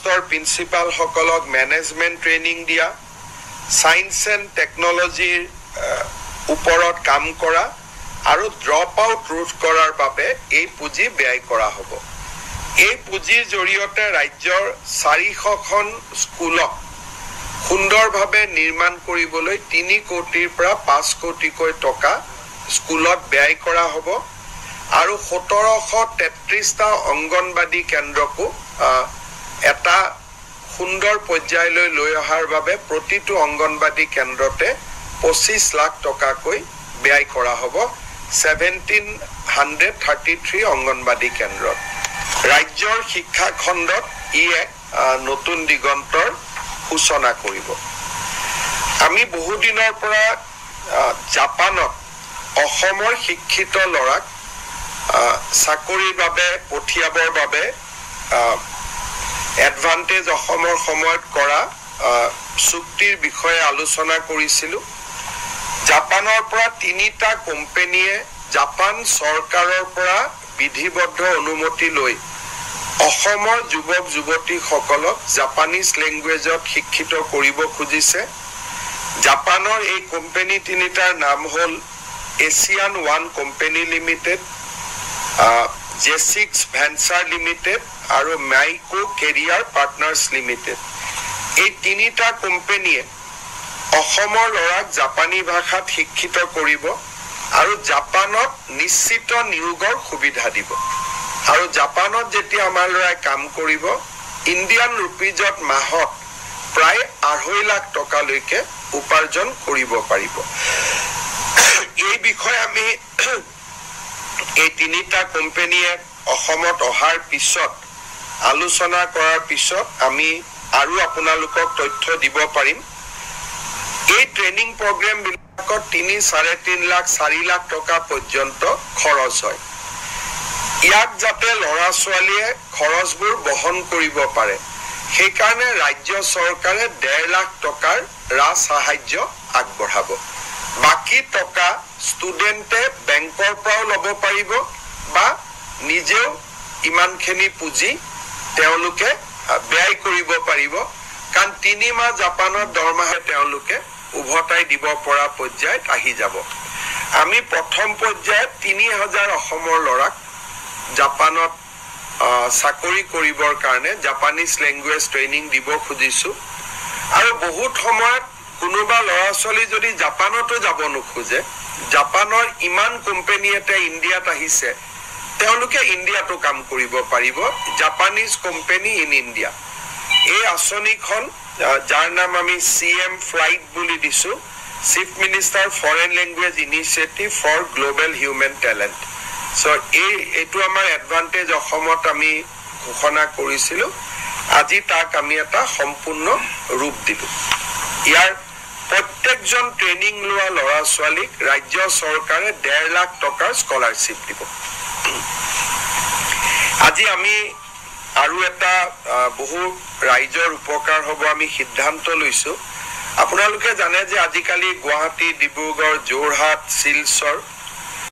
principal সকলক management training দিয়া science and টেকনলজিৰ ওপৰত কাম কৰা আৰু ড্ৰপ আউট ৰোধ কৰাৰ বাবে এই পুঁজি ব্যয় কৰা হ'ব এই পুঁজিৰ জৰিয়তে ৰাজ্যৰ 400খন স্কুলক সুন্দৰভাৱে নিৰ্মাণ কৰিবলৈ 3 কোটিৰ পৰা 5 কোটিকৈ টকা স্কুলত ব্যয় কৰা হ'ব আৰু 1733টা অংগনবাদী কেন্দ্ৰকো এটা সুন্দৰ পৰ্যায়লৈ লৈ অহাৰ বাবে প্ৰতিটো অংগনবাদী কেন্দ্ৰতে 25 লাখ টকাকৈ ব্যয় কৰা হ'ব 1733 অংগনবাদী কেন্দ্ৰত ৰাজ্যৰ শিক্ষা খণ্ডত ই এক নতুন দিগন্তৰ সূচনা কৰিব আমি বহু দিনৰ পৰা জাপানত অসমৰ শিক্ষিত লৰাক চাকৰিৰ বাবে পঠিয়াবৰ বাবে এডভান্টেজ অসমৰ সময়ত কৰা চুক্তিৰ বিষয়ে আলোচনা কৰিছিলো জাপানৰ পৰা 3টা কোম্পানীয়ে জাপান চৰকাৰৰ পৰা বিধিবদ্ধ অনুমতি লৈ অসমৰ যুৱক যুৱতীসকলক জাপানীজ ল্যাঙ্গুৱেজত শিক্ষিত কৰিব খুজিছে জাপানৰ এই কোম্পানী 3টাৰ নাম হ'ল Asian one company limited J6 Venture Limited আৰু মাইকো কেৰিয়াৰ পাৰ্টনাৰ্স লিমিটেড এই 3টা কোম্পানীয়ে অসমৰ লৰাক জাপানী ভাষাত শিক্ষিত কৰিব আৰু জাপানত নিশ্চিত নিয়োগৰ সুবিধা দিব আৰু জাপানত যেতিয়া আমাৰ লৰাই কাম কৰিব ইণ্ডিয়ান ৰুপিজত মাহত প্ৰায় 2.5 লাখ টকা লৈকে উপাৰ্জন কৰিব পাৰিব এই বিষয়ে আমি এই 3টা কোম্পানীয়ে অসমত অহাৰ পিছত আলোচনা কৰাৰ পিছত আমি আৰু আপোনালোকক তথ্য দিব পাৰিম এই ট্ৰেইনিং প্ৰগ্ৰাম বিলাকত 3.5 লাখ 4 লাখ টকা পৰ্যন্ত খৰচ হয় ইয়াক যাতে লৰা ছোৱালীয়ে খৰচবোৰ বহন কৰিব পাৰে সেই কাৰণে ৰাজ্য চৰকাৰে 1.5 লাখ টকাৰ ৰাজ সাহায্য আগবঢ়াব বাকি টকা ষ্টুডেন্টে বেংকৰ পৰা লব পাৰিব বা নিজেও ইমানখিনি পুঁজি তেওঁলোকে ব্যয় কৰিব পাৰিব কাৰণ 3 মাহ জাপানৰ দৰমহা তেওঁলোকে উভতাই দিব পৰা পৰ্যায়ত আহি যাব আমি প্ৰথম পৰ্যায়ত 3000 অসমৰ লৰাক জাপানত চাকৰি কৰিবৰ কাৰণে জাপানীজ ল্যাঙ্গুৱেজ ট্ৰেইনিং দিব খুজিছো আৰু বহুত সময়ত কোনোবা লৰা ছোৱালী যদি জাপানতো যাব নোখোজে জাপানৰ ইমান কোম্পানী এটা ইণ্ডিয়াত আহিছে তেওঁলোকে ইণ্ডিয়াতো কাম কৰিব পাৰিব জাপানীজ কোম্পানী ইন ইণ্ডিয়া এই আঁচনিখন যাৰ নাম আমি CM ফ্লাইট বুলি দিছো chief minister foreign language initiative for global human talent so এইটো আমাৰ এডভান্টেজ অসমত আমি ঘোষণা কৰিছিলো আজি তাক আমি এটা সম্পূৰ্ণ ৰূপ দিলো ইয়াৰ প্ৰত্যেকজন ট্ৰেইনিং লোৱা লৰা ছোৱালীক ৰাজ্য চৰকাৰে 1.5 লাখ টকাৰ স্কলাৰশ্বিপ দিব আজি আমি আৰু এটা বহু ৰাজ্যৰ উপকাৰ হ'ব আমি সিদ্ধান্ত লৈছো আপোনালোকে জানে যে আজিকালি গুৱাহাটী ডিব্ৰুগড় যোৰহাট শিলচৰ